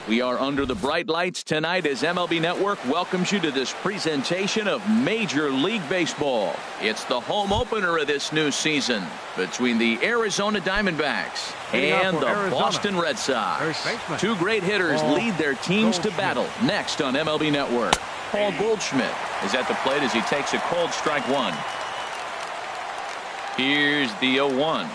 We are under the bright lights tonight as MLB Network welcomes you to this presentation of Major League Baseball. It's the home opener of this new season between the Arizona Diamondbacks and the Boston Red Sox. Two great hitters lead their teams to battle next on MLB Network. Paul Goldschmidt is at the plate as he takes a cold strike one. Here's the 0-1.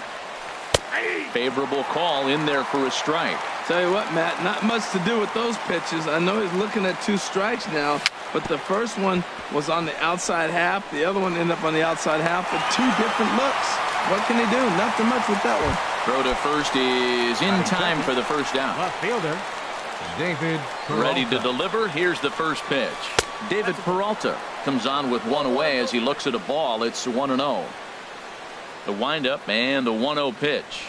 Favorable call in there for a strike. Tell you what, Matt, not much to do with those pitches. I know he's looking at 2 strikes now, but the first one was on the outside half. The other one ended up on the outside half with 2 different looks. What can he do? Nothing much with that one. Throw to first is in time for the first down. Left fielder, David Peralta. Ready to deliver. Here's the first pitch. David Peralta comes on with one away as he looks at a ball. It's 1-0. The windup and the 1-0 pitch.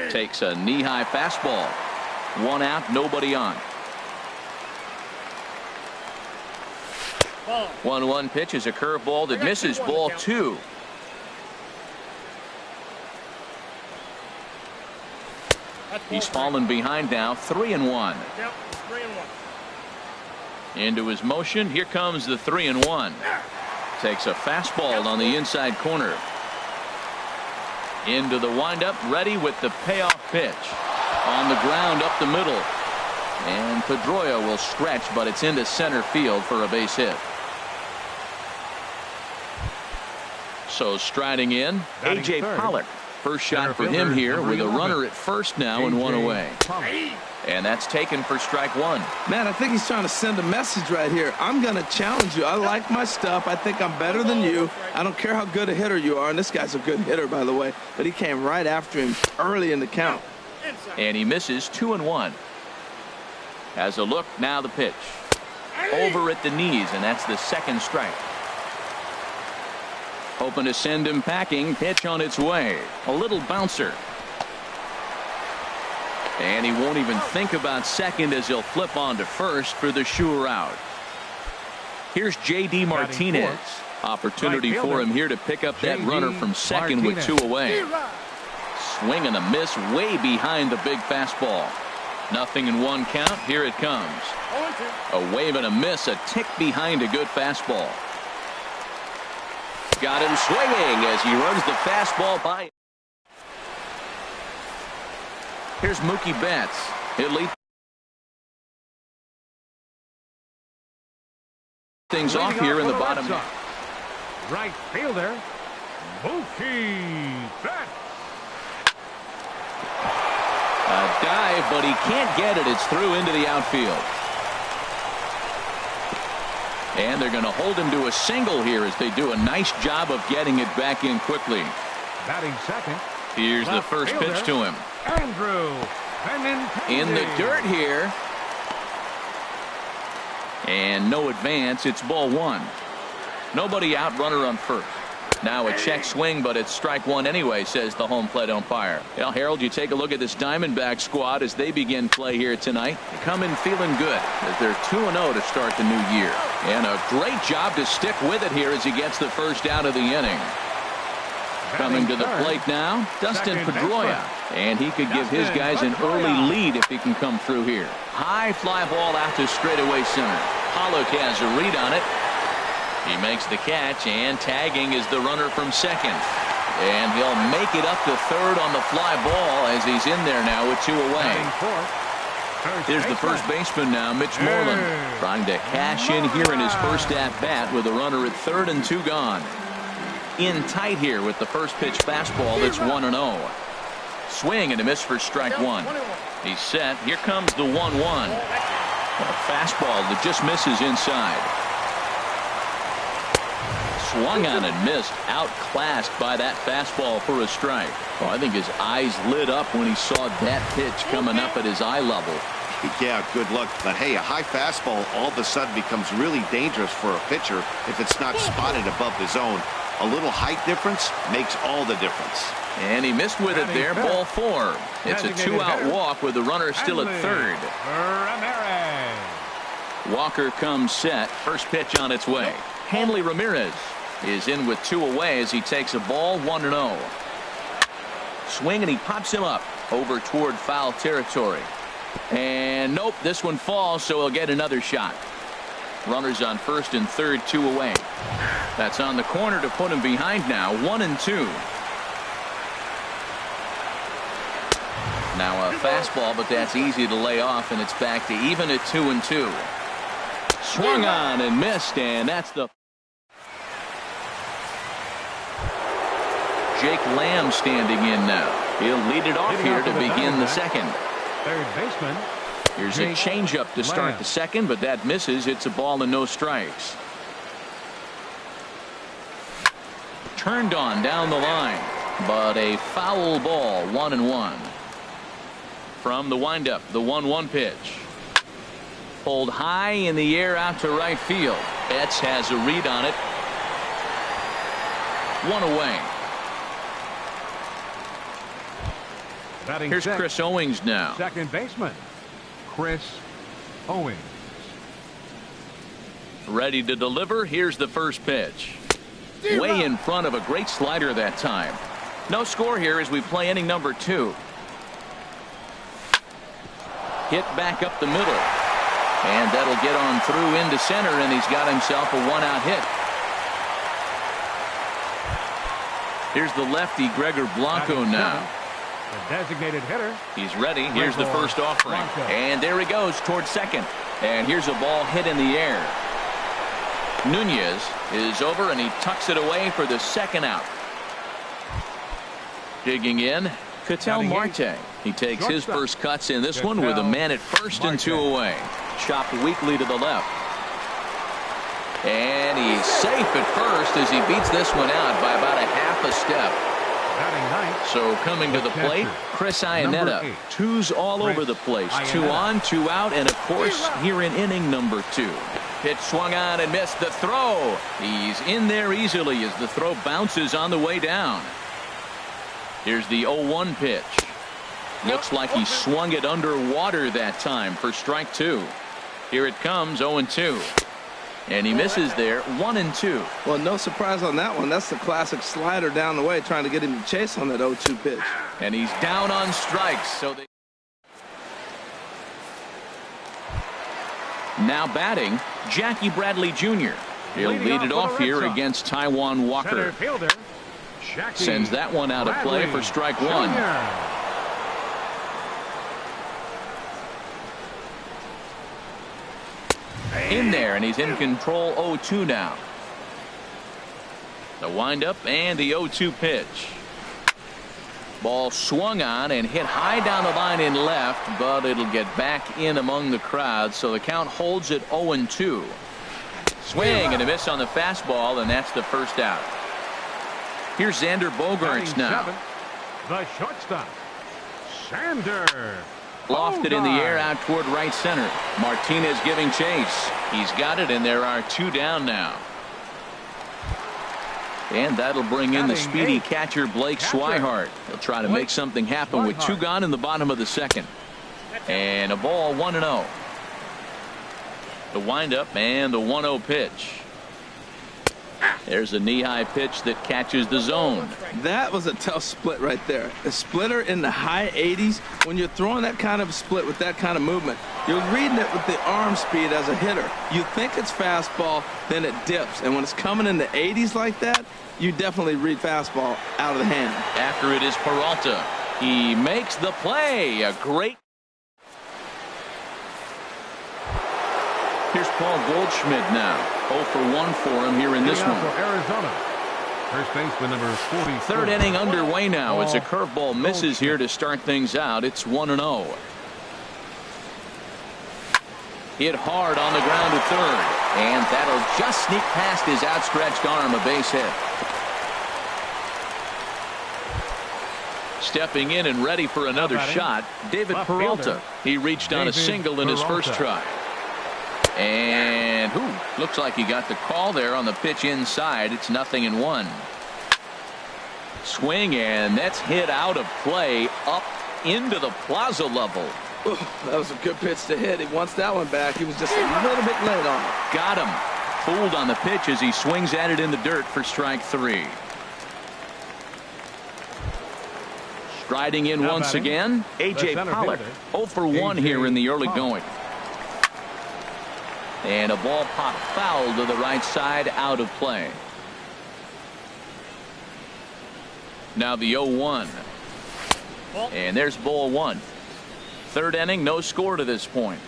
Takes a knee-high fastball. 1 out, nobody on. 1-1 pitch is a curveball that misses, ball 2. He's fallen behind now, 3-1. Into his motion, here comes the 3-1. Takes a fastball on the inside corner. Into the windup, ready with the payoff pitch. On the ground up the middle. And Pedroia will stretch, but it's into center field for a base hit. So striding in, A.J. Pollock. First shot for him here with a runner at first now and 1 away. And that's taken for strike 1. Man, I think he's trying to send a message right here. I'm going to challenge you. I like my stuff. I think I'm better than you. I don't care how good a hitter you are. And this guy's a good hitter, by the way. But he came right after him early in the count. And he misses 2-1. Has a look, now the pitch. Over at the knees, and that's the second strike. Hoping to send him packing. Pitch on its way. A little bouncer. And he won't even think about second as he'll flip on to first for the sure out. Here's J.D. Martinez. Opportunity for him here to pick up that runner from second with 2 away. Swing and a miss way behind the big fastball. 0-1 count. Here it comes. A wave and a miss, a tick behind a good fastball. Got him swinging as he runs the fastball by. Here's Mookie Betts. He'll lead things off here in the bottom. Right fielder, Mookie Betts. A dive, but he can't get it. It's through into the outfield. And they're going to hold him to a single here as they do a nice job of getting it back in quickly. Batting second. Here's the first pitch to him. Andrew in the dirt here. And no advance. It's ball 1. Nobody out, runner on first. Now a check swing, but it's strike 1 anyway, says the home plate umpire. Well, Harold, you take a look at this Diamondback squad as they begin play here tonight. They come in feeling good as they're 2-0 to start the new year. And a great job to stick with it here as he gets the first out of the inning. Coming to the plate now, Dustin Pedroia. And he could give his guys an early lead if he can come through here. High fly ball out to straightaway center. Pollock has a read on it. He makes the catch, and tagging is the runner from second. And he'll make it up to third on the fly ball as he's in there now with 2 away. Here's the first baseman now, Mitch Moreland, trying to cash in here in his first at-bat with a runner at third and 2 gone. In tight here with the first pitch fastball that's 1-0. Swing and a miss for strike 1. He's set. Here comes the 1-1. A fastball that just misses inside. Swung on and missed, outclassed by that fastball for a strike. Oh, I think his eyes lit up when he saw that pitch coming up at his eye level. Yeah, good luck. But hey, a high fastball all of a sudden becomes really dangerous for a pitcher if it's not spotted above the zone. A little height difference makes all the difference. And he missed with it there, ball 4. It's a 2-out walk with the runner still at third. Walker comes set. First pitch on its way. Hanley Ramirez is in with 2 away as he takes a ball 1-0. Swing and he pops him up over toward foul territory. And nope, this one falls, so he'll get another shot. Runners on first and third, 2 away. That's on the corner to put him behind now, 1-2. Now a fastball, but that's easy to lay off, and it's back to even at 2-2. Swung on and missed, and that's the... Jake Lamb standing in now. He'll lead it off here to begin the second. Third baseman. Here's a changeup to start the second, but that misses. It's a ball and no strikes. Turned on down the line, but a foul ball, 1-1. From the windup, the 1-1 pitch. Pulled high in the air out to right field. Betts has a read on it. 1 away. Batting Here's sixth. Chris Owings now. Second baseman, Chris Owings. Ready to deliver. Here's the first pitch. Way in front of a great slider that time. No score here as we play inning number 2. Hit back up the middle. And that'll get on through into center, and he's got himself a 1-out hit. Here's the lefty Gregor Blanco now. The designated hitter. He's ready. Here's the first offering. And there he goes towards second. And here's a ball hit in the air. Nunez is over, and he tucks it away for the second out. Digging in, Ketel Marte. He takes his first cuts in this one with a man at first and 2 away. Chopped weakly to the left. And he's safe at first as he beats this one out by about a half a step. So coming to the plate, Chris Iannetta. 2's all over the place. 2 on, 2 out, and of course here in inning number 2. Pitch swung on and missed the throw. He's in there easily as the throw bounces on the way down. Here's the 0-1 pitch. Looks like he swung it underwater that time for strike 2. Here it comes, 0-2. And he misses there, 1-2. Well, no surprise on that one. That's the classic slider down the way, trying to get him to chase on that 0-2 pitch. And he's down on strikes. So they... Now batting, Jackie Bradley Jr. He'll lead it off here against Taijuan Walker. Sends that one out of play for strike 1. In there, and he's in control. 0-2 now. The windup and the 0-2 pitch. Ball swung on and hit high down the line in left, but it'll get back in among the crowd, so the count holds at 0-2. Swing and a miss on the fastball, and that's the first out. Here's Xander Bogaerts now. The shortstop, Xander. Lofted in the air out toward right center. Martinez giving chase. He's got it, and there are 2 down now. And that'll bring in the speedy catcher Blake Swihart. He'll try to make something happen with 2 gone in the bottom of the second. And a ball, 1-0. The windup and the 1-0 pitch. There's a knee-high pitch that catches the zone. That was a tough split right there. A splitter in the high 80s. When you're throwing that kind of split with that kind of movement, you're reading it with the arm speed as a hitter. You think it's fastball, then it dips. And when it's coming in the 80s like that, you definitely read fastball out of the hand. After it is Peralta. He makes the play. A great... Here's Paul Goldschmidt now. 0 for 1 for him here in this one. For Arizona. First baseman number 40. Third inning underway now. It's a curveball misses here to start things out. It's 1-0. Hit hard on the ground to third. And that'll just sneak past his outstretched arm, a base hit. Stepping in and ready for another shot, David Peralta. He reached on a single in his first try. And looks like he got the call there on the pitch inside. It's 0-1. Swing, and that's hit out of play up into the plaza level. Ooh, that was a good pitch to hit. He wants that one back. He was just a little bit late on it. Got him. Fooled on the pitch as he swings at it in the dirt for strike 3. Striding in once again, A.J. Pollock. 0 for 1 here in the early going. And a ball popped foul to the right side, out of play. Now the 0-1. And there's ball 1. Third inning, no score to this point.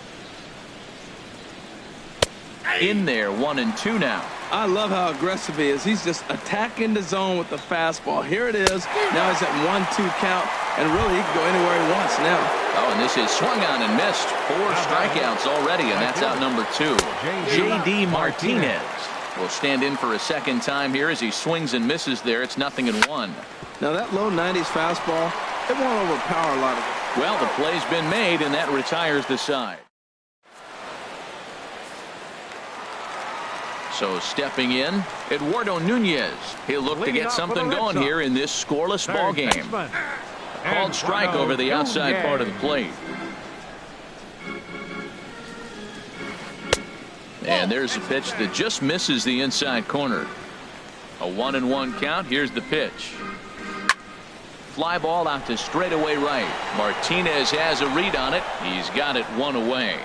In there, 1-2 now. I love how aggressive he is. He's just attacking the zone with the fastball. Here it is. Now he's at 1-2 count, and really he can go anywhere he wants now. Oh, and this is swung on and missed. 4 strikeouts already, and that's out number 2. J.D. Martinez will stand in for a second time here as he swings and misses there. It's 0-1. Now that low 90s fastball, it won't overpower a lot of it. Well, the play's been made, and that retires the side. So stepping in, Eduardo Nunez. He'll look to get something going here in this scoreless ball game. Called strike over the outside part of the plate. And there's a pitch that just misses the inside corner. A 1-1 count. Here's the pitch. Fly ball out to straightaway right. Martinez has a read on it. He's got it 1 away.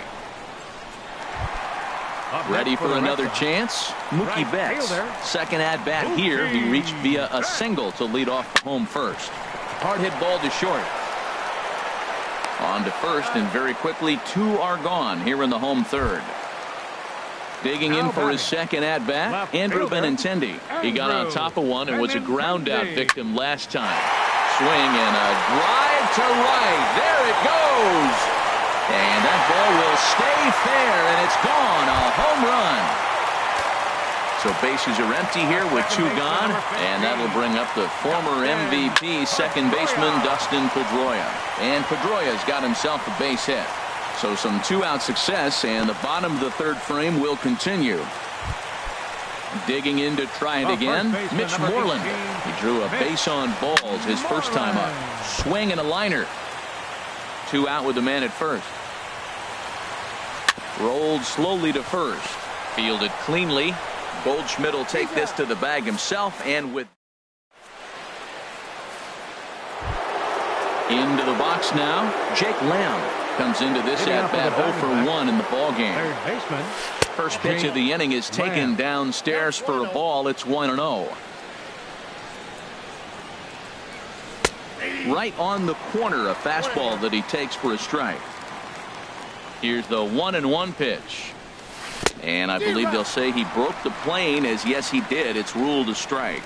Ready for another chance? Mookie Betts. Second at bat here. He reached via a single to lead off home first. Hard hit ball to short. On to first, and very quickly 2 are gone here in the home third. Digging in for his second at bat, Andrew Benintendi. He got on top of one and was a ground out victim last time. Swing and a drive to right. There it goes. And that ball will stay fair, and it's gone. A home run. So bases are empty here with 2 gone, and that'll bring up the former MVP second baseman Dustin Pedroia. And Pedroia's got himself a base hit. So some 2-out success, and the bottom of the third frame will continue. Digging in to try it again, Mitch Moreland. He drew a base on balls his first time up. Swing and a liner. 2 out with the man at first. Rolled slowly to first. Fielded cleanly. Goldschmidt will take this to the bag himself, and with into the box now, Jake Lamb comes into this at bat 0 for 1 in the ball game. First pitch of the inning is taken downstairs for a ball. It's 1-0. Right on the corner, a fastball that he takes for a strike. Here's the 1-1 pitch. And I believe they'll say he broke the plane, as yes he did. It's ruled a strike.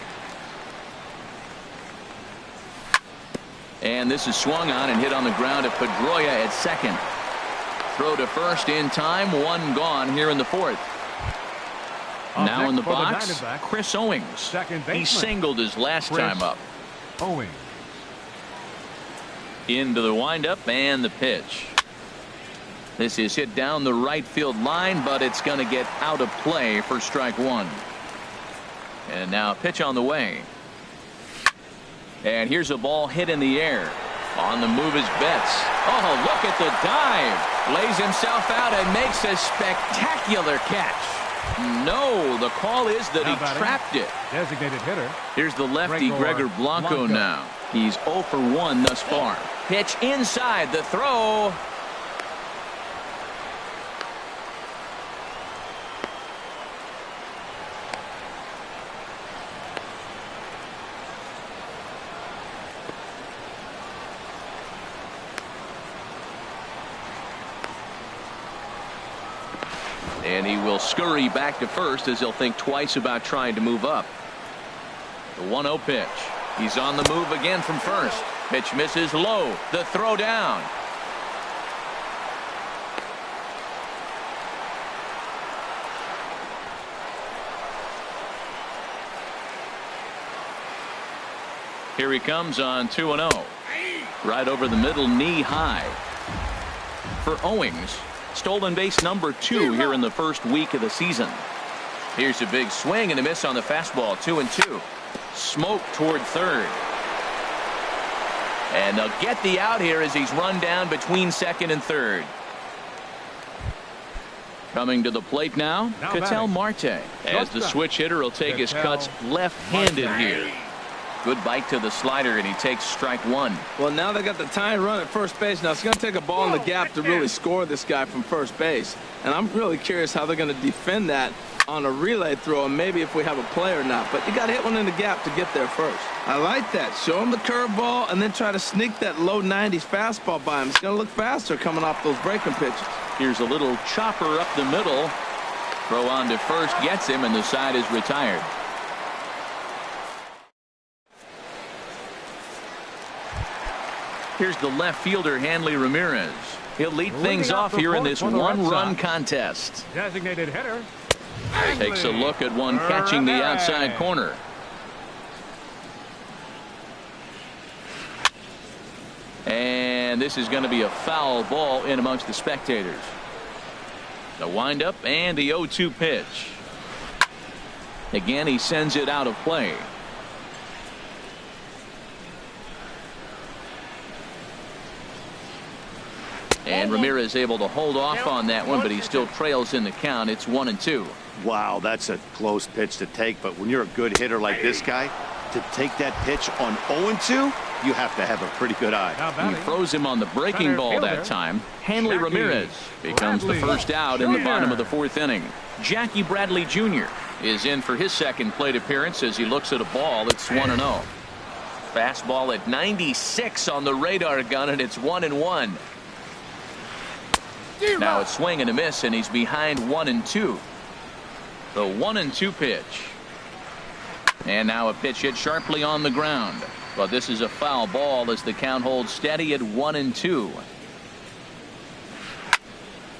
And this is swung on and hit on the ground at Pedroia at second. Throw to first in time. 1 gone here in the fourth. Now in the box, Chris Owings. He singled his last time up. Owings. Into the windup and the pitch. This is hit down the right field line, but it's going to get out of play for strike 1. And now a pitch on the way. And here's a ball hit in the air. On the move is Betts. Oh, look at the dive. Lays himself out and makes a spectacular catch. No, the call is that he trapped it. Designated hitter. Here's the lefty Gregor Blanco now. He's 0 for 1 thus far. Pitch inside, the throw. And he will scurry back to first as he'll think twice about trying to move up. The 1-0 pitch. He's on the move again from first. Pitch misses low. The throw down. Here he comes on 2-0. Right over the middle, knee high. For Owings. Stolen base number 2 here in the first week of the season. Here's a big swing and a miss on the fastball. 2-2. Smoke toward third. And they'll get the out here as he's run down between second and third. Coming to the plate now, Ketel Marte. As the switch hitter will take his cuts left-handed here. Good bite to the slider, and he takes strike one. Well, now they got the tying run at first base. Now it's going to take a ball in the gap to really score this guy from first base. And I'm really curious how they're going to defend that on a relay throw, and maybe if we have a play or not. But you got to hit one in the gap to get there first. I like that. Show him the curveball and then try to sneak that low 90s fastball by him. It's going to look faster coming off those breaking pitches. Here's a little chopper up the middle. Throw on to first gets him, and the side is retired. Here's the left fielder, Hanley Ramirez. He'll lead things off here in this one-run contest. Designated hitter. Takes a look at one catching the outside corner. And this is going to be a foul ball in amongst the spectators. The windup and the 0-2 pitch. Again, he sends it out of play. And Ramirez able to hold off on that one, but he still trails in the count. It's 1-2. Wow, that's a close pitch to take, but when you're a good hitter like this guy, to take that pitch on 0-2, you have to have a pretty good eye. He throws him on the breaking ball that time. Hanley Ramirez becomes the first out in the bottom of the fourth inning. Jackie Bradley Jr. is in for his second plate appearance as he looks at a ball. It's 1-0. Fastball at 96 on the radar gun, and it's 1-1. Now it's swing and a miss, and he's behind 1-2. The 1-2 pitch. And now a pitch hit sharply on the ground. But this is a foul ball as the count holds steady at 1-2.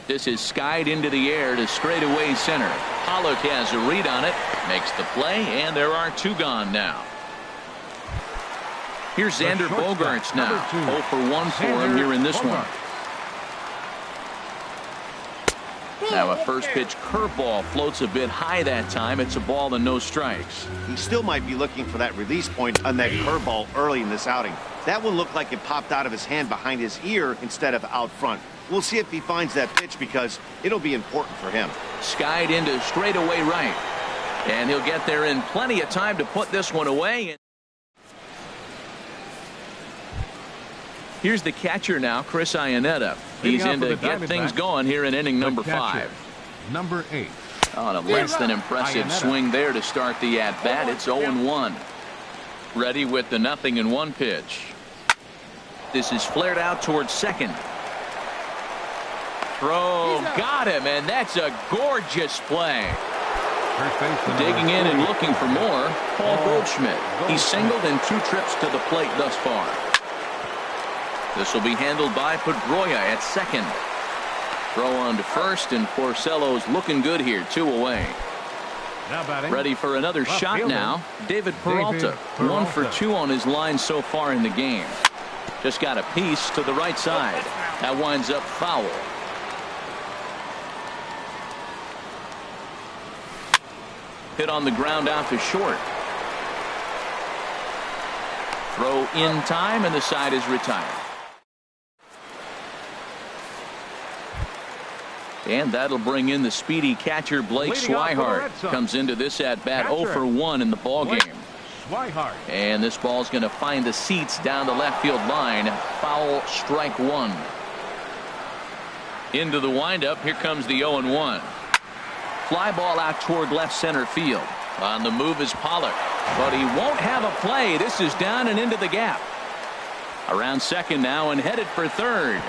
This is skied into the air to straightaway center. Pollock has a read on it, makes the play, and there are two gone now. Here's Xander Bogaerts now. 0 for 1 for him here in this one. Now a first pitch curveball floats a bit high that time. It's a ball and no strikes. He still might be looking for that release point on that curveball early in this outing. That one looked like it popped out of his hand behind his ear instead of out front. We'll see if he finds that pitch because it'll be important for him. Skied into straightaway right. And he'll get there in plenty of time to put this one away. Here's the catcher now, Chris Iannetta. He's in to get things going here in inning number 5. Number 8. On a less than impressive swing there to start the at-bat. It's 0-1. Ready with the 0-1 pitch. This is flared out towards second. Throw got him, and that's a gorgeous play. Digging in and looking for more, Paul Goldschmidt. He's singled in 2 trips to the plate thus far. This will be handled by Pedroia at second. Throw on to first, and Porcello's looking good here, 2 away. Ready for another shot now. David Peralta, 1 for 2 on his line so far in the game. Just got a piece to the right side. That winds up foul. Hit on the ground out to short. Throw in time, and the side is retired. And that'll bring in the speedy catcher Blake Swihart. Comes into this at bat 0 for 1 in the ball game. And this ball's going to find the seats down the left field line. Foul, strike 1. Into the windup. Here comes the 0-1. Fly ball out toward left center field. On the move is Pollock, but he won't have a play. This is down and into the gap. Around second now and headed for third.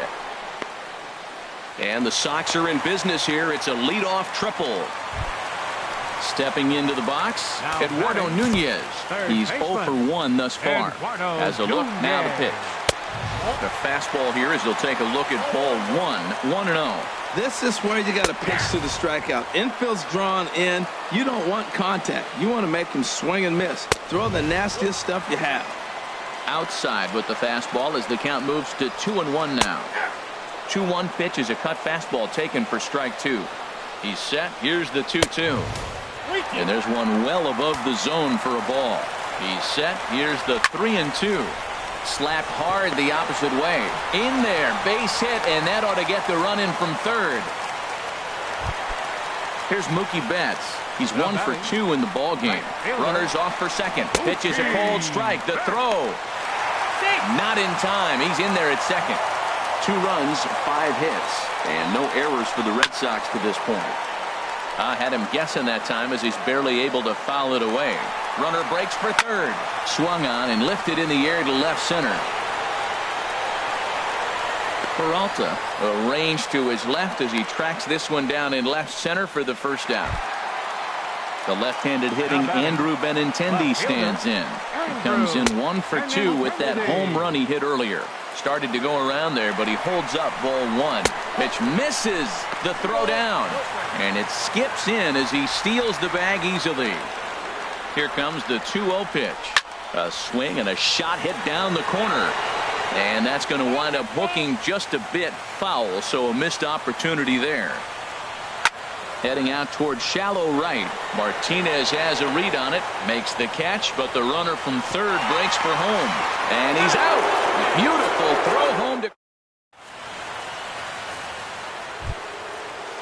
And the Sox are in business here. It's a leadoff triple. Stepping into the box, Eduardo Nunez. He's 0 for 1 thus far. Has a look, now the pitch. The fastball here as he'll take a look at ball 1, 1-0. This is where you got to pitch to the strikeout. Infield's drawn in. You don't want contact. You want to make him swing and miss. Throw the nastiest stuff you have. Outside with the fastball as the count moves to 2-1 now. 2-1 pitch is a cut fastball taken for strike 2. He's set. Here's the 2-2. And there's one well above the zone for a ball. He's set. Here's the 3-2. Slapped hard the opposite way. In there. Base hit, and that ought to get the run in from third. Here's Mookie Betts. He's 1 for 2 in the ball game. Runners off for second. Pitches a cold strike. The throw. Not in time. He's in there at second. 2 runs, 5 hits, and no errors for the Red Sox to this point. I had him guessing that time as he's barely able to foul it away. Runner breaks for third. Swung on and lifted in the air to left center. Peralta arranged to his left as he tracks this one down in left center for the first out. The left-handed hitting Andrew Benintendi stands in. He comes in 1 for 2 with that home run he hit earlier. Started to go around there, but he holds up ball 1. Pitch misses the throw down, and it skips in as he steals the bag easily. Here comes the 2-0 pitch. A swing and a shot hit down the corner. And that's going to wind up hooking just a bit foul, so a missed opportunity there. Heading out towards shallow right. Martinez has a read on it, makes the catch, but the runner from third breaks for home. And he's out. Beautiful throw home to...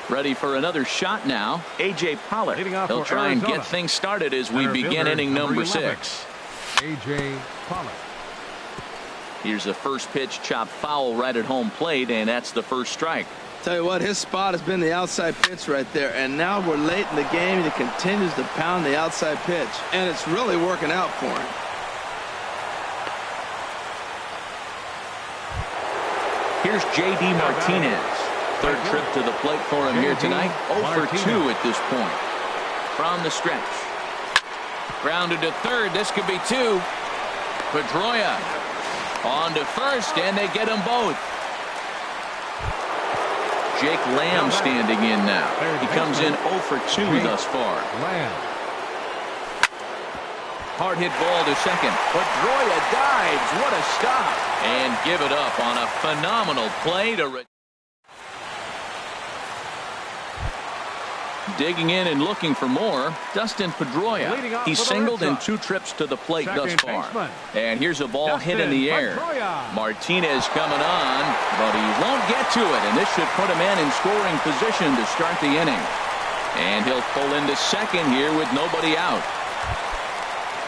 Ready for another shot now. A.J. Pollock. He'll try and get things started as we begin inning number 6. A.J. Pollock. Here's a first pitch chop foul right at home plate, and that's the first strike. Tell you what, his spot has been the outside pitch right there, and now we're late in the game and he continues to pound the outside pitch, and it's really working out for him. Here's J.D. Martinez. Third trip to the plate for him here tonight. 0 for 2 at this point. From the stretch. Grounded to third. This could be 2. Pedroia on to first, and they get them both. Jake Lamb standing in now. He comes in 0 for 2 thus far. Hard hit ball to second. Pedroia dives. What a stop. And give it up on a phenomenal play to... Digging in and looking for more, Dustin Pedroia. He's singled in 2 trips to the plate thus far. And here's a ball hit in the air. Martinez coming on, but he won't get to it. And this should put him in scoring position to start the inning. And he'll pull into second here with nobody out.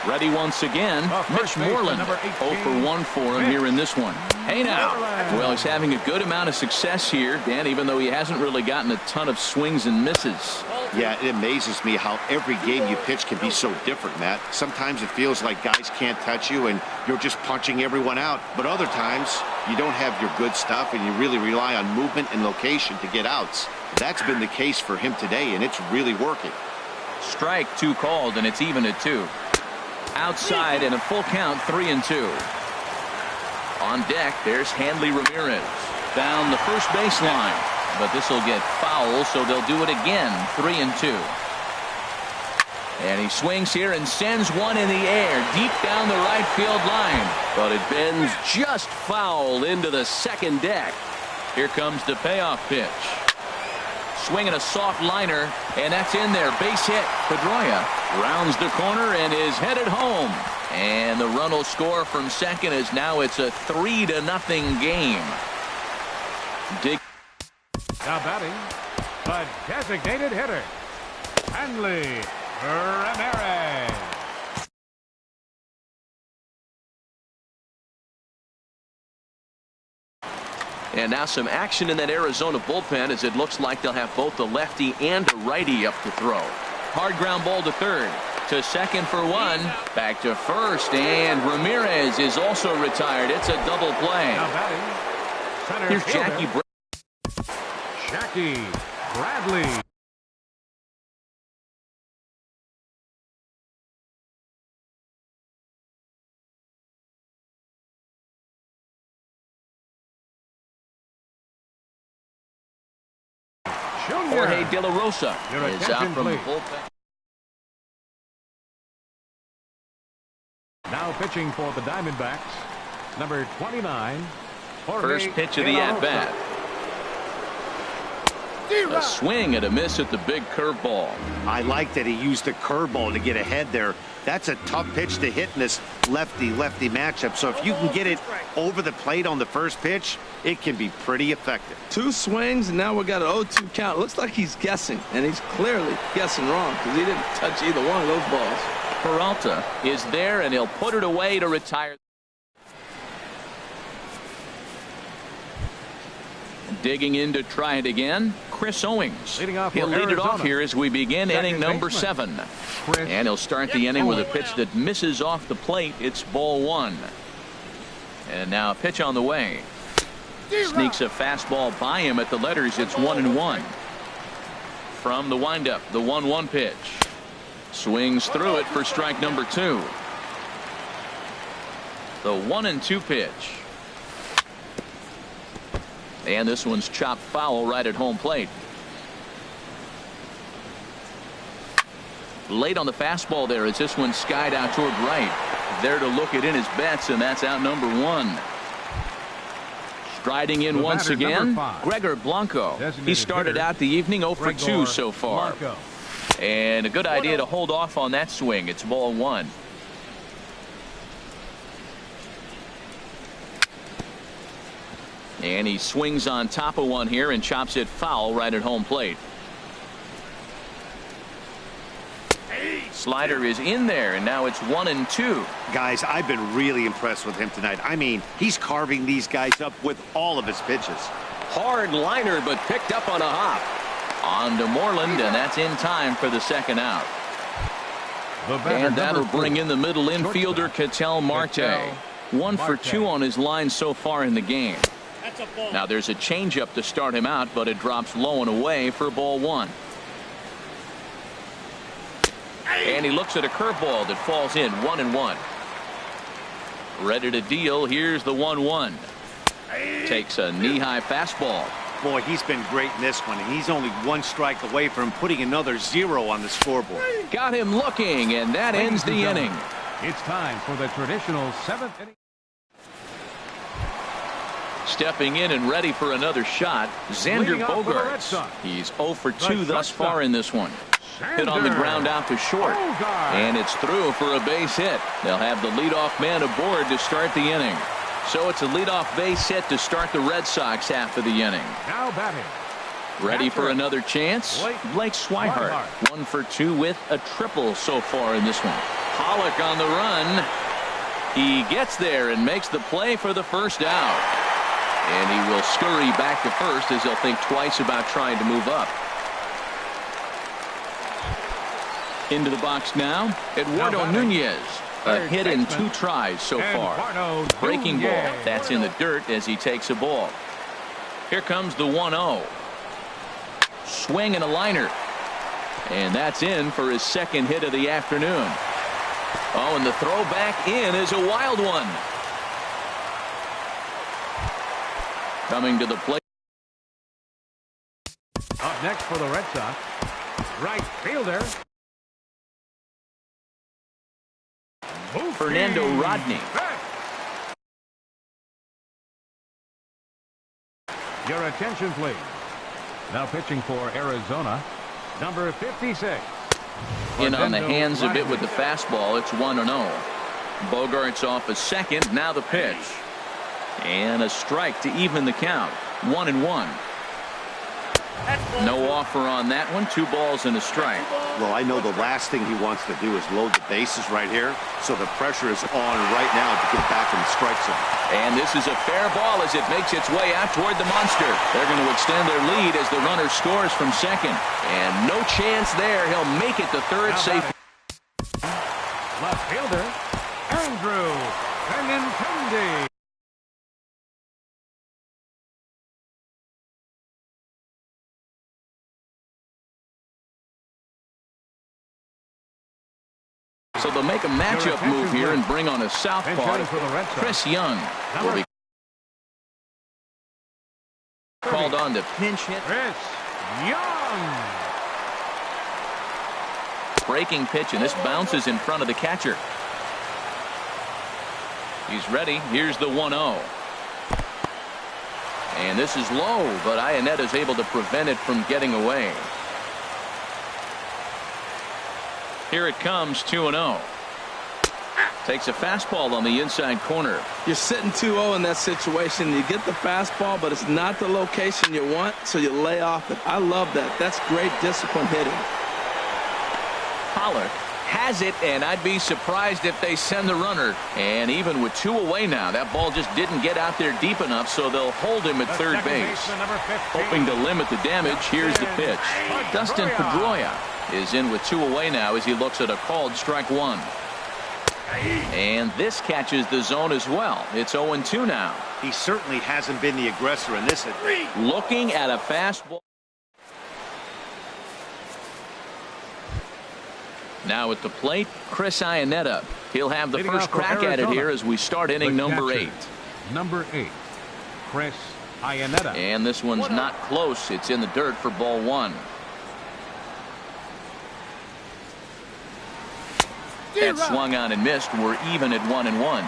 Ready once again, Mitch Moreland. 0 for 1 for him here in this one. Hey now. Well, he's having a good amount of success here, Dan, even though he hasn't really gotten a ton of swings and misses. Yeah, it amazes me how every game you pitch can be so different, Matt. Sometimes it feels like guys can't touch you and you're just punching everyone out. But other times, you don't have your good stuff and you really rely on movement and location to get outs. That's been the case for him today, and it's really working. Strike 2 called, and it's even at 2. Outside and a full count, 3 and 2. On deck, there's Hanley Ramirez. Down the first baseline. But this will get foul, so they'll do it again. 3 and 2. And he swings here and sends one in the air deep down the right field line. But it bends just foul into the second deck. Here comes the payoff pitch. Swinging a soft liner, and that's in there. Base hit. Pedroia rounds the corner and is headed home. And the run will score from second as now it's a 3-0 game. Now batting, the designated hitter, Hanley Ramirez. And now some action in that Arizona bullpen as it looks like they'll have both a lefty and a righty up to throw. Hard ground ball to third. To second for 1. Back to first. And Ramirez is also retired. It's a double play. Now batting, Here's Jackie Bradley. Jorge De La Rosa is out from the bullpen. Now pitching for the Diamondbacks, number 29. First pitch of the at-bat. A swing and a miss at the big curveball. I like that he used the curveball to get ahead there. That's a tough pitch to hit in this lefty-lefty matchup. So if you can get it over the plate on the first pitch, it can be pretty effective. 2 swings, and now we got an 0-2 count. Looks like he's guessing, and he's clearly guessing wrong because he didn't touch either one of those balls. Peralta is there, and he'll put it away to retire. Digging in to try it again, Chris Owings. He'll lead it off here as we begin inning number 7. And he'll start the inning with a pitch that misses off the plate. It's ball 1. And now a pitch on the way. Sneaks a fastball by him at the letters. It's 1-1. From the windup, the 1-1 pitch. Swings through it for strike number 2. The 1-2 pitch. And this one's chopped foul right at home plate. Late on the fastball there as this one skied out toward right. There to look it in his bets, and that's out number 1. Striding in once again, Gregor Blanco. He started out the evening 0 for 2 so far. And a good idea to hold off on that swing. It's ball 1. And he swings on top of one here and chops it foul right at home plate. Slider is in there, and now it's 1-2. Guys, I've been really impressed with him tonight. I mean, he's carving these guys up with all of his pitches. Hard liner, but picked up on a hop. On to Moreland, and that's in time for the second out. And that'll bring in the middle infielder, Ketel Marte. 1 for 2 on his line so far in the game. Now there's a changeup to start him out, but it drops low and away for ball 1. And he looks at a curveball that falls in. 1-1. Ready to deal. Here's the 1-1. Takes a knee-high fastball. Boy, he's been great in this one, and he's only 1 strike away from putting another 0 on the scoreboard. Got him looking, and that ends the inning. It's time for the traditional 7th inning. Stepping in and ready for another shot, Xander Bogaerts. He's 0 for 2 thus far in this one. Hit on the ground out to short. And it's through for a base hit. They'll have the leadoff man aboard to start the inning. So it's a leadoff base hit to start the Red Sox half of the inning. Now batting. Ready for another chance? Blake Swihart. 1 for 2 with a triple so far in this one. Pollock on the run. He gets there and makes the play for the first out. And he will scurry back to first as he'll think twice about trying to move up. Into the box now, Eduardo Nunez. A hit in 2 tries so far. Breaking ball. That's in the dirt as he takes a ball. Here comes the 1-0. Swing and a liner. And that's in for his second hit of the afternoon. Oh, and the throw back in is a wild one. Coming to the plate. Up next for the Red Sox, right fielder Fernando Rodney. Your attention, please. Now pitching for Arizona, number 56. In on the hands a bit with the fastball. It's 1-0. Bogaerts off a second. Now the pitch. And a strike to even the count. 1-1. No offer on that one. 2 balls and a strike. Well, I know the last thing he wants to do is load the bases right here, so the pressure is on right now to get back in the strike zone. And this is a fair ball as it makes its way out toward the monster. They're going to extend their lead as the runner scores from second. And no chance there. He'll make it to third safe. Left fielder Andrew Benintendi. So they'll make a matchup move here and bring on a southpaw. Chris Young will be called on to pinch hit. Chris Young. Breaking pitch, and this bounces in front of the catcher. He's ready. Here's the 1-0. And this is low, but Iannetta is able to prevent it from getting away. Here it comes, 2-0. Takes a fastball on the inside corner. You're sitting 2-0 in that situation. You get the fastball, but it's not the location you want, so you lay off it. I love that. That's great discipline hitting. Pollock has it, and I'd be surprised if they send the runner. And even with 2 away now, that ball just didn't get out there deep enough, so they'll hold him at third base. Hoping to limit the damage, here's the pitch. Dustin Pedroia is in with 2 away now as he looks at a called strike 1. And this catches the zone as well. It's 0-2 now. He certainly hasn't been the aggressor in this. Looking at a fastball. Now at the plate, Chris Iannetta. He'll have the first crack at it here as we start inning number 8. Number 8, Chris Iannetta. And this one's not close. It's in the dirt for ball 1. That swung on and missed. We're even at 1-1.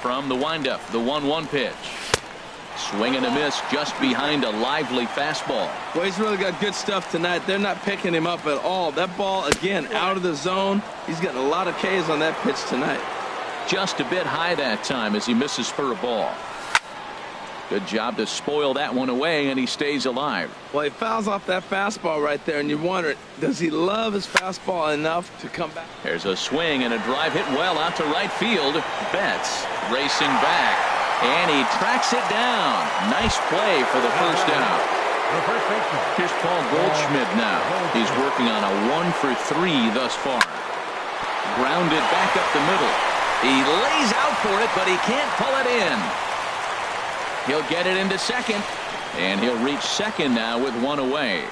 From the windup, the 1-1 pitch. Swing and a miss just behind a lively fastball. Well, he's really got good stuff tonight. They're not picking him up at all. That ball, again, out of the zone. He's getting a lot of Ks on that pitch tonight. Just a bit high that time as he misses for a ball. Good job to spoil that one away, and he stays alive. Well, he fouls off that fastball right there, and you wonder, does he love his fastball enough to come back? There's a swing and a drive hit well out to right field. Betts racing back, and he tracks it down. Nice play for the first out. Here's Paul Goldschmidt now. He's working on a 1-for-3 thus far. Grounded back up the middle. He lays out for it, but he can't pull it in. He'll get it into second, and he'll reach second now with 1 away.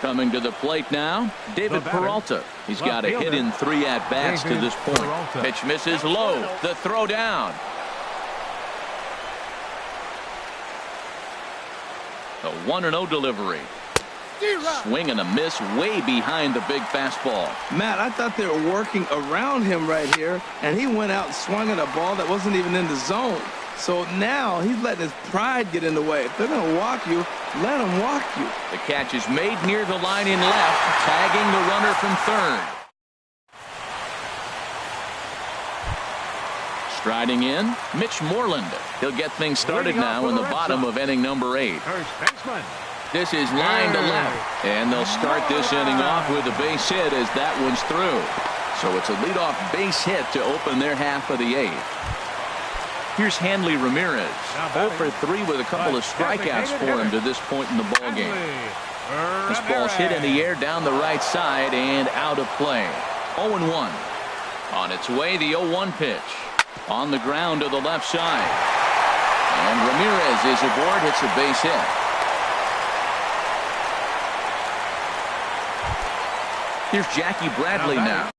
Coming to the plate now, David Peralta. He's got a hit in 3 at-bats to this point. Pitch misses low. The throw down. A 1-0 delivery. Swing and a miss way behind the big fastball. Matt, I thought they were working around him right here, and he went out and swung at a ball that wasn't even in the zone. So now he's letting his pride get in the way. If they're going to walk you, let them walk you. The catch is made near the line in left, tagging the runner from third. Striding in, Mitch Moreland. He'll get things started now in the bottom of inning number 8. This is line to left, and they'll start this inning off with a base hit as that one's through. So it's a leadoff base hit to open their half of the 8th. Here's Hanley Ramirez, 0-for-3 with a couple of strikeouts for him to this point in the ballgame. This ball's hit in the air down the right side and out of play. 0-1. On its way, the 0-1 pitch. On the ground to the left side. And Ramirez is aboard, hits a base hit. Here's Jackie Bradley now.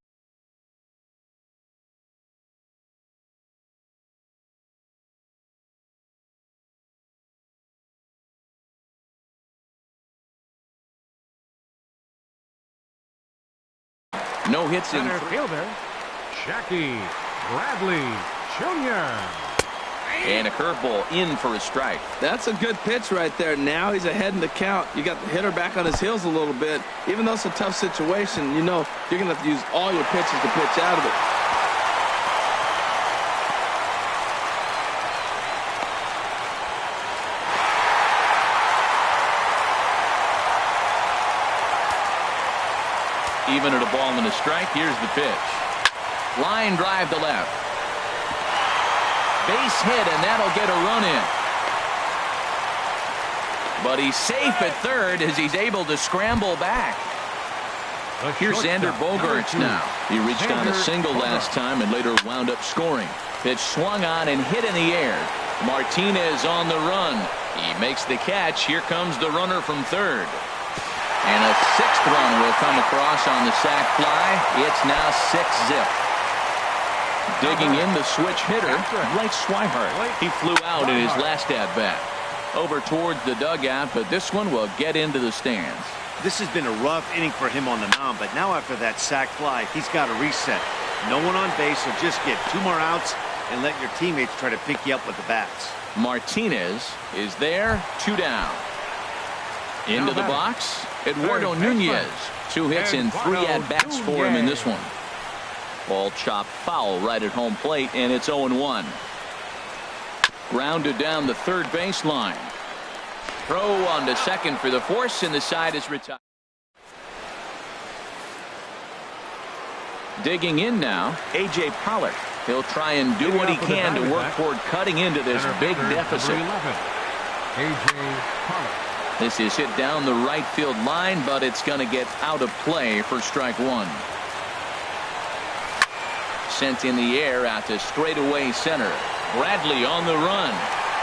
No hits in fielder, Jackie Bradley Jr. And a curveball in for a strike. That's a good pitch right there. Now he's ahead in the count. You got the hitter back on his heels a little bit. Even though it's a tough situation, you know you're going to have to use all your pitches to pitch out of it. Even at a ball and a strike, here's the pitch. Line drive to left. Base hit, and that'll get a run in. But he's safe at third as he's able to scramble back. Here's Xander Bogaerts now. He reached on a single last time and later wound up scoring. Pitch swung on and hit in the air. Martinez on the run. He makes the catch. Here comes the runner from third. And a 6th run will come across on the sac fly. It's now 6-zip. Digging in the switch hitter, Blake Swihart. He flew out in his last at-bat. Over towards the dugout, but this one will get into the stands. This has been a rough inning for him on the mound, but now after that sac fly, he's got to reset. No one on base, so just get 2 more outs and let your teammates try to pick you up with the bats. Martinez is there, 2 down. Into the box, Eduardo Nunez. 2 hits and 3 at-bats for him in this one. Ball chopped foul right at home plate, and it's 0-1. Grounded down the third baseline. Throw on to second for the force, and the side is retired. Digging in now, A.J. Pollock. He'll try and do what he can to work toward cutting into this big deficit. A.J. Pollock. This is hit down the right field line, but it's going to get out of play for strike one. Sent in the air out to straightaway center. Bradley on the run.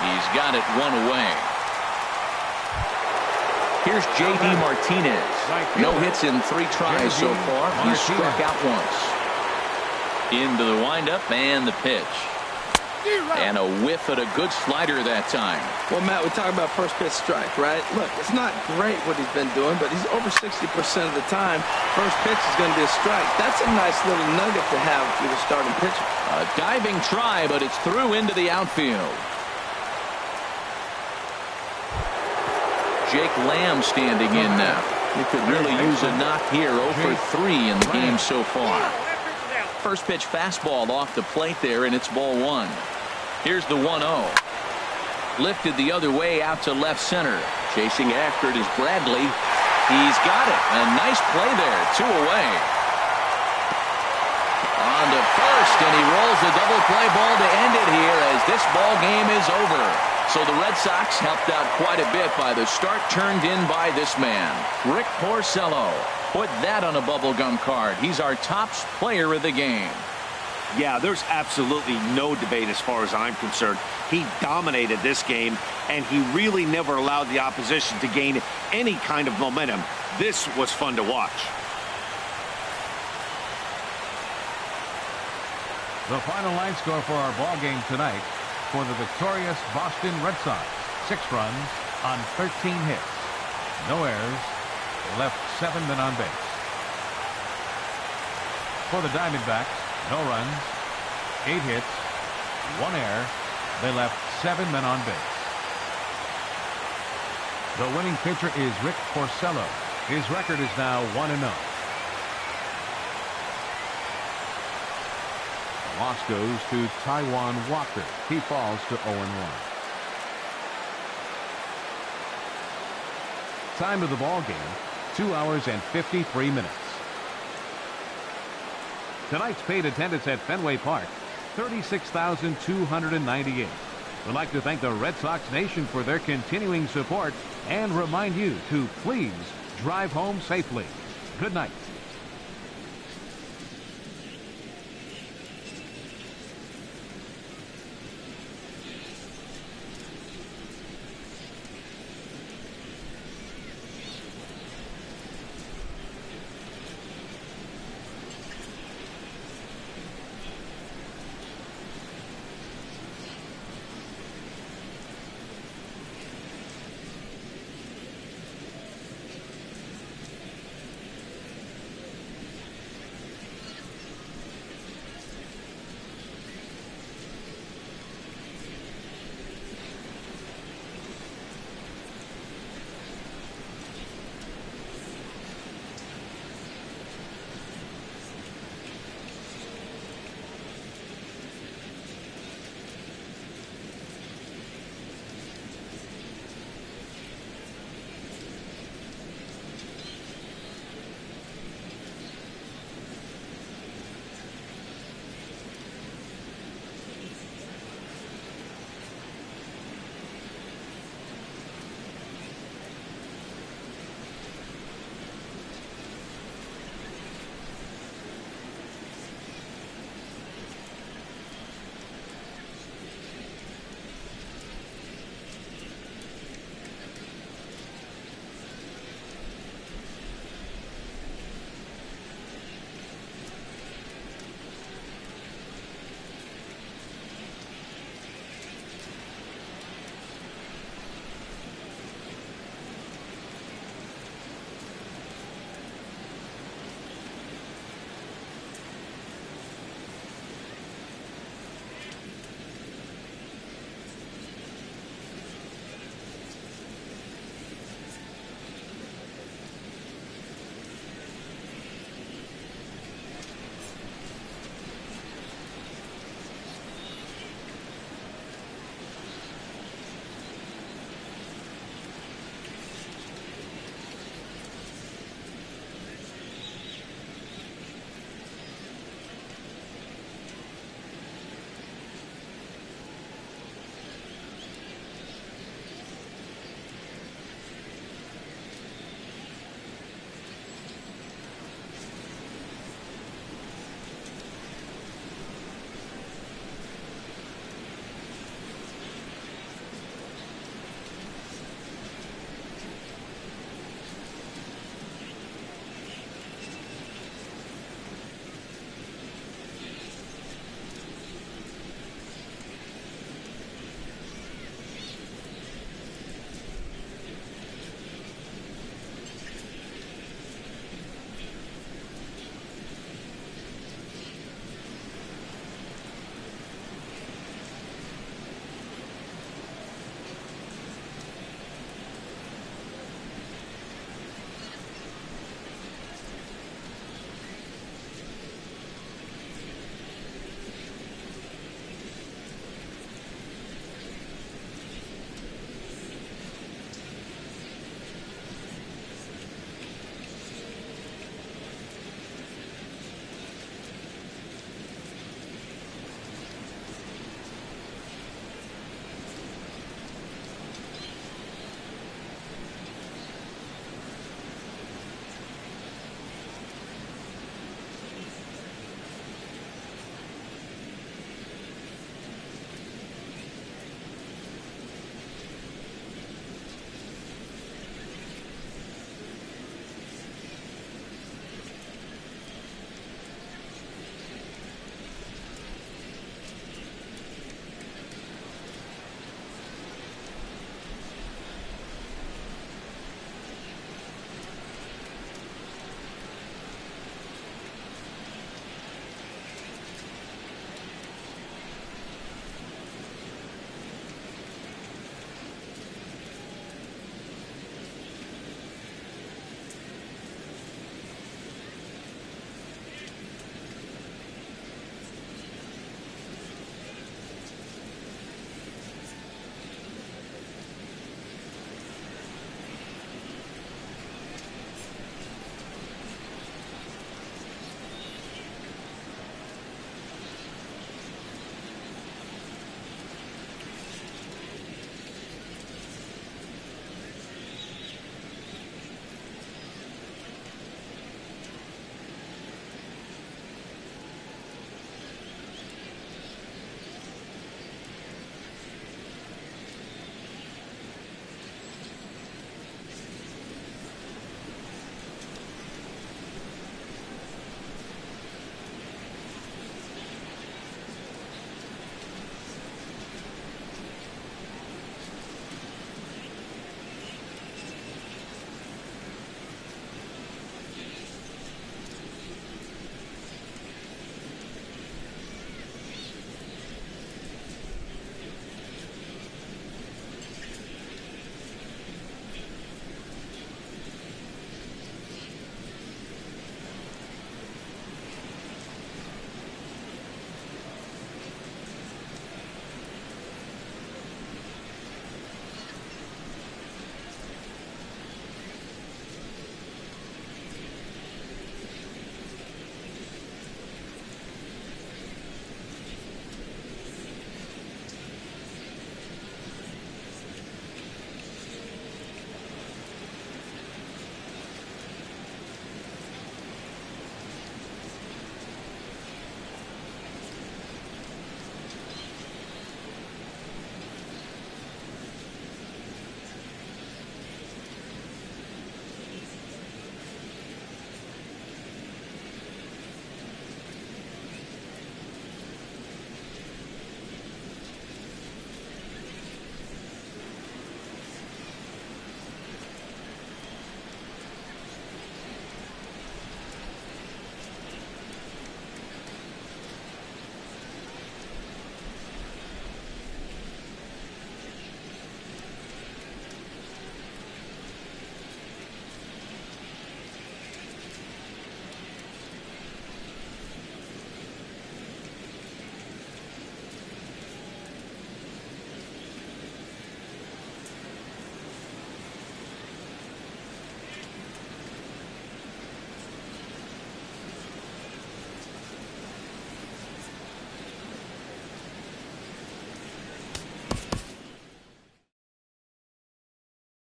He's got it one away. Here's J.D. Martinez. No hits in 3 tries so far. He's struck out once. Into the windup and the pitch. And a whiff at a good slider that time. Well, Matt, we talk about first pitch strike, right? Look, it's not great what he's been doing, but he's over 60% of the time. First pitch is going to be a strike. That's a nice little nugget to have for the starting pitcher. A diving try, but it's through into the outfield. Jake Lamb standing in now. He could really use a knock here. 0 for 3 in the game so far. First pitch fastball off the plate there, and it's ball 1. Here's the 1-0. Lifted the other way out to left center. Chasing after it is Bradley. He's got it. A nice play there. 2 away. On to first, and he rolls the double play ball to end it here as this ball game is over. So the Red Sox helped out quite a bit by the start turned in by this man, Rick Porcello. Put that on a bubblegum card. He's our top player of the game. Yeah, there's absolutely no debate as far as I'm concerned. He dominated this game, and he really never allowed the opposition to gain any kind of momentum. This was fun to watch. The final line score for our ball game tonight for the victorious Boston Red Sox. 6 runs on 13 hits. No errors. Left 7 men on base. For the Diamondbacks, no runs, 8 hits, 1 error. They left 7 men on base. The winning pitcher is Rick Porcello. His record is now 1-0. The loss goes to Taijuan Walker. He falls to 0-1. Time of the ball game, 2 hours and 53 minutes. Tonight's paid attendance at Fenway Park, 36,298. We'd like to thank the Red Sox Nation for their continuing support and remind you to please drive home safely. Good night.